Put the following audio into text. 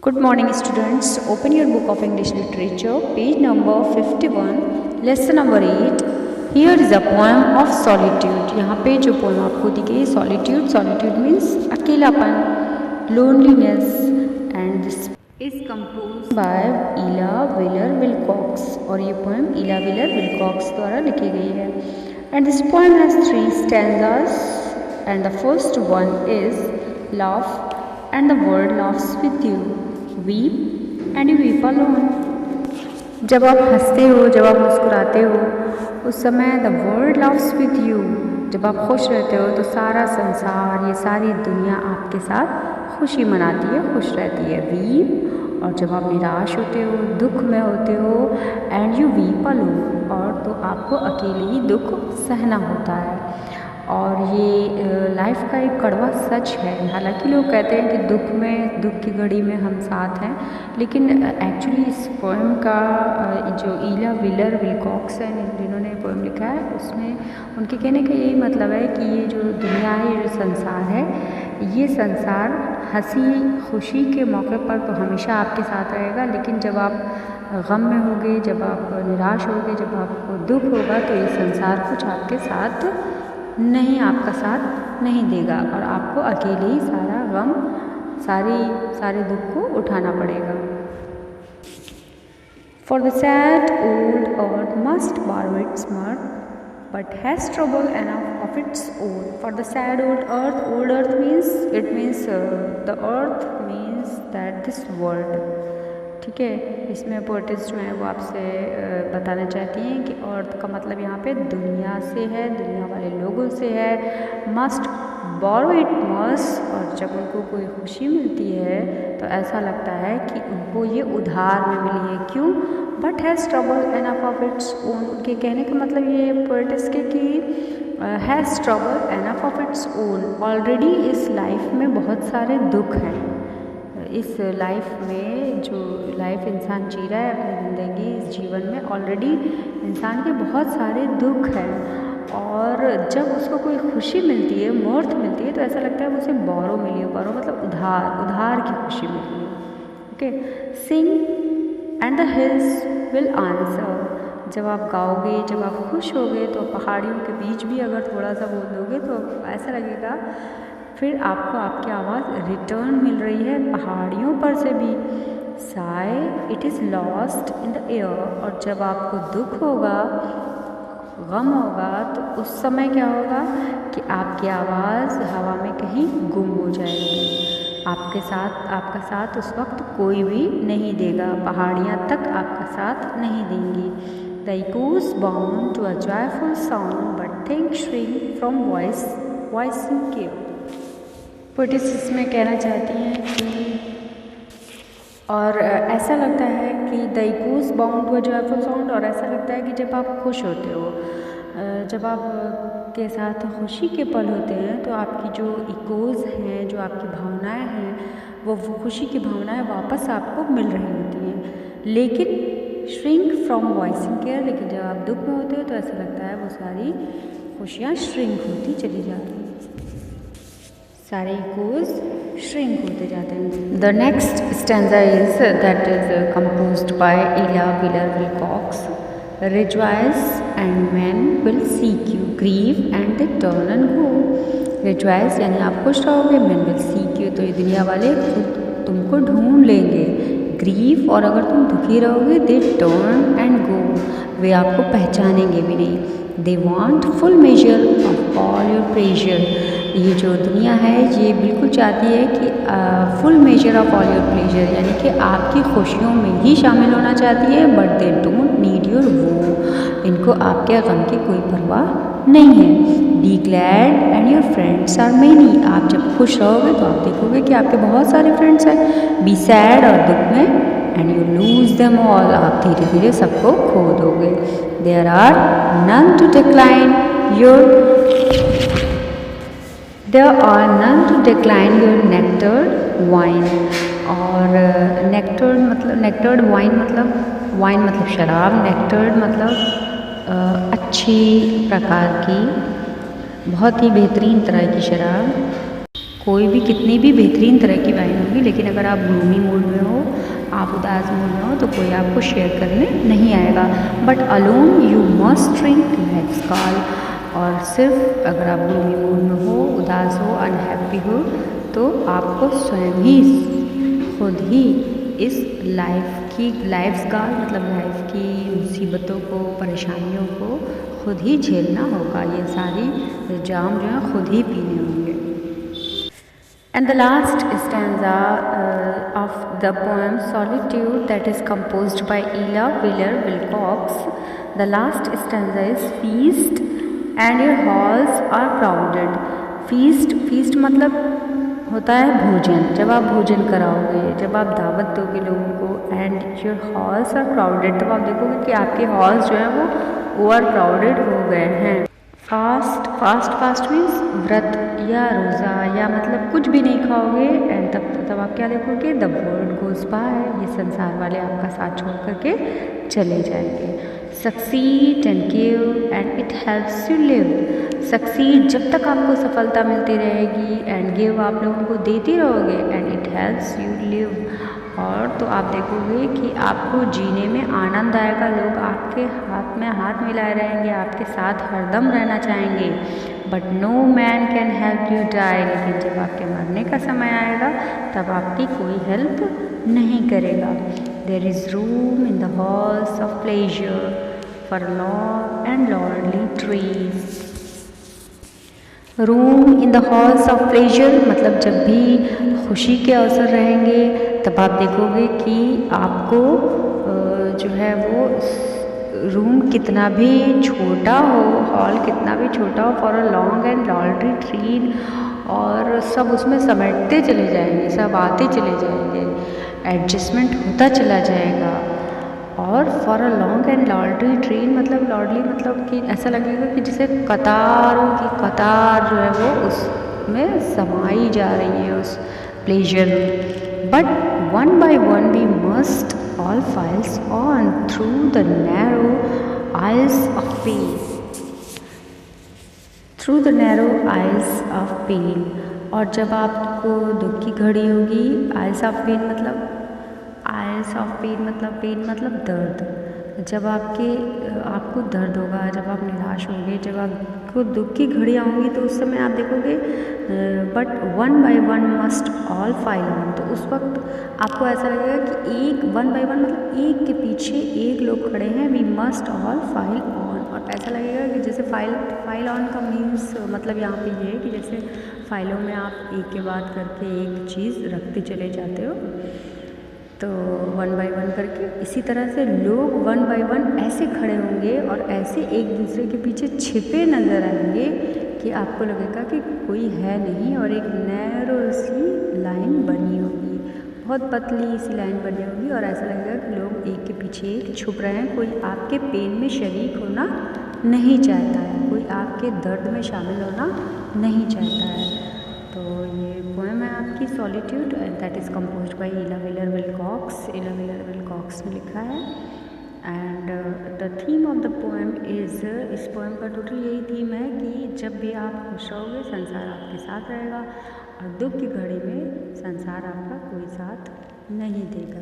Good morning students. Open your book of English literature, page number 51, lesson number 8. Here is a poem of solitude. यहाँ पे जो poem आपको दी गई solitude. Solitude means अकेलापन, loneliness, and this is composed by Ella Wheeler Wilcox. और ये poem Ella Wheeler Wilcox द्वारा लिखी गई है. And this poem has 3 stanzas. And the first one is laugh and the world laughs with you. Weep and you weep alone. जब आप हंसते हो, जब आप मुस्कुराते हो, उस समय the world loves with you. जब आप खुश रहते हो तो सारा संसार, ये सारी दुनिया आपके साथ खुशी मनाती है, खुश रहती है. वीप, और जब आप निराश होते हो, दुख में होते हो, एंड यू वीप अलोन, और तो आपको अकेले ही दुख सहना होता है. और ये लाइफ का एक कड़वा सच है. हालांकि लोग कहते हैं कि दुख की घड़ी में हम साथ हैं, लेकिन एक्चुअली इस पोएम का जो ईला व्हीलर विलकॉक्स है जिन्होंने पोएम लिखा है, उसमें उनके कहने का यही मतलब है कि ये जो दुनिया है, ये जो संसार है, ये संसार हंसी खुशी के मौके पर तो हमेशा आपके साथ रहेगा, लेकिन जब आप गम में होगे, जब आप निराश होगे, जब आपको दुख होगा, तो ये संसार कुछ आपके साथ आपका साथ नहीं देगा और आपको अकेले ही सारा गम, सारे दुख को उठाना पड़ेगा. For the sad old earth must borrow its mirth, but has trouble enough of its own. For the sad old earth means the earth means that this world. ठीक है, इसमें पोएटिस्ट जो है वो आपसे बताना चाहती हैं कि अर्थ का मतलब यहाँ पे दुनिया से है, दुनिया वाले लोगों से है. मस्ट बोरो इट मस्ट, और जब उनको कोई खुशी मिलती है तो ऐसा लगता है कि उनको ये उधार में मिली है. क्यों? But has trouble enough of its own. उनके कहने का मतलब ये पोएटिस्ट के कि has trouble enough of its own. Already इस लाइफ में बहुत सारे दुख हैं. इस लाइफ में जो लाइफ इंसान जी रहा है अपनी ज़िंदगी, इस जीवन में ऑलरेडी इंसान के बहुत सारे दुख हैं, और जब उसको कोई खुशी मिलती है, मौत मिलती है, तो ऐसा लगता है उसे बोरो मिली है. बोरो मतलब उधार की खुशी मिली है. Okay, sing and the hills will answer. जब आप गाओगे, जब आप खुश होगे, तो पहाड़ियों के बीच भी अगर थोड़ा सा बोल दोगे तो ऐसा लगेगा फिर आपको आपकी आवाज़ रिटर्न मिल रही है पहाड़ियों पर से भी. Sai it is lost in the air. और जब आपको दुख होगा, गम होगा, तो उस समय क्या होगा कि आपकी आवाज़ हवा में कहीं गुम हो जाएगी. आपका साथ उस वक्त कोई भी नहीं देगा. पहाड़ियाँ तक आपका साथ नहीं देंगी. The echoes bound to a joyful sound but think shrink from voicing cave. Poetess इसमें कहना चाहती हैं कि और ऐसा लगता है कि the echoes bound to a joyful sound, और ऐसा लगता है कि जब आप खुश होते हो, जब आप के साथ खुशी के पल होते हैं, तो आपकी जो इकोज हैं, जो आपकी भावनाएं हैं, वो खुशी की भावनाएं वापस आपको मिल रही होती हैं. लेकिन श्रिंक फ्रॉम वॉइसिंग केयर, लेकिन जब आप दुख में होते हो तो ऐसा लगता है वो सारी खुशियाँ श्रिंक होती चली जाती हैं, सारे इकोज श्रिंक होते जाते हैं. The next stanza is composed by Ella Wheeler Wilcox. Rejoice and men will seek you, grieve and they turn and go. Rejoice यानी आप खुश रहोगे, men will seek you, तो ये दुनिया वाले खुद तुमको ढूंढ लेंगे. Grieve, और अगर तुम दुखी रहोगे, they turn and go, वे आपको पहचानेंगे भी नहीं. They want full measure of all your pleasure. ये जो दुनिया है ये बिल्कुल चाहती है कि full measure of all your pleasure, यानी कि आपकी खुशियों में ही शामिल होना चाहती है. But they don't need your वो, इनको आपके गम की कोई परवाह नहीं है. Be glad and your friends are many. आप जब खुश रहोगे तो आप देखोगे कि आपके बहुत सारे फ्रेंड्स हैं. बी सैड, और दुख में, and you lose them all, आप धीरे धीरे सबको खो दोगे. There are none to decline your nectared wine. और nectared wine मतलब शराब. nectared मतलब अच्छी प्रकार की, बहुत ही बेहतरीन तरह की शराब. कोई भी कितनी भी बेहतरीन तरह की वाइन होगी, लेकिन अगर आप ग्लूमी मूड में हो, आप उदास मूड में हो, तो कोई आपको शेयर करने नहीं आएगा। But alone you must drink life's gall. और सिर्फ अगर आप ग्लूमी मूड में हो, उदास हो, अनहैप्पी हो, तो आपको स्वयं ही खुद ही इस लाइफ्स कॉल मतलब लाइफ की मुसीबतों को, परेशानियों को खुद ही झेलना होगा। ये सारी जाम जो है खुद ही पीने होंगे। And the last stanza of the poem Solitude, that is composed by Ella Wheeler Wilcox. The last stanza is feast and your halls are crowded. feast मतलब होता है भोजन, जब आप भोजन कराओगे, जब आप दावत दोगे लोगों को। And your halls are crowded, तब आप देखोगे कि आपके हॉल्स जो हैं वो ओवर क्राउडेड हो गए हैं। फास्ट मीन्स व्रत या रोज़ा या मतलब कुछ भी नहीं खाओगे। एंड तब आप क्या देखोगे, द वर्ल्ड गोज बाय, ये संसार वाले आपका साथ छोड़ करके चले जाएंगे। Succeed and give and it helps you live. Succeed जब तक आपको सफलता मिलती रहेगी, एंड गिव आप लोगों को देती रहोगे, and it helps you live, और तो आप देखोगे कि आपको जीने में आनंद आएगा। लोग आपके हाथ में हाथ मिलाए रहेंगे, आपके साथ हरदम रहना चाहेंगे। But no man can help you die, लेकिन जब आपके मरने का समय आएगा तब आपकी कोई हेल्प नहीं करेगा। There is room in the halls of pleasure for long and lordly trees. Room in the halls of pleasure मतलब जब भी खुशी के अवसर रहेंगे, तब आप देखोगे कि आपको जो है वो रूम कितना भी छोटा हो, हॉल कितना भी छोटा हो, फॉर अ लॉन्ग एंड लॉर्डली ट्रीन, और सब उसमें समेटते चले जाएंगे, सब आते चले जाएंगे, एडजस्टमेंट होता चला जाएगा। और for a long and lordly train मतलब लॉर्डली मतलब कि ऐसा लगेगा कि जैसे कतारों की कतार जो है वो उसमें समाई जा रही है उस प्लेजर में। But one by one we must all files on through the narrow aisles of pain, through the narrow aisles of pain. और जब आपको दुख की घड़ी होगी, आइल्स ऑफ पेन मतलब पेन मतलब दर्द। जब आपको दर्द होगा, जब आप निराश होंगे, जब आपको दुख की घड़ी आऊँगी, तो उस समय आप देखोगे but one by one must all file on. तो उस वक्त आपको ऐसा लगेगा कि एक वन बाय वन मतलब एक के पीछे एक लोग खड़े हैं, we must all file on. और ऐसा लगेगा कि जैसे फाइल ऑन का मीन्स मतलब यहाँ पे ये है कि जैसे फाइलों में आप एक के बाद करके एक चीज़ रखते चले जाते हो, तो वन बाय वन करके इसी तरह से लोग वन बाय वन ऐसे खड़े होंगे और ऐसे एक दूसरे के पीछे छिपे नज़र आएंगे कि आपको लगेगा कि कोई है नहीं, और एक नैरो सी लाइन बनी होगी, बहुत पतली सी लाइन बनी होगी, और ऐसा लगेगा कि लोग एक के पीछे एक छुप रहे हैं। कोई आपके पेन में शरीक होना नहीं चाहता है, कोई आपके दर्द में शामिल होना नहीं चाहता है। तो ये पोएम है आपकी solitude, that is composed bye एला व्हीलर विलकॉक्स। एला व्हीलर विलकॉक्स ने लिखा है। And the theme of the poem is, इस पोएम का टोटल यही थीम है कि जब भी आप खुश रहोगे संसार आपके साथ रहेगा, और दुख की घड़ी में संसार आपका कोई साथ नहीं देगा।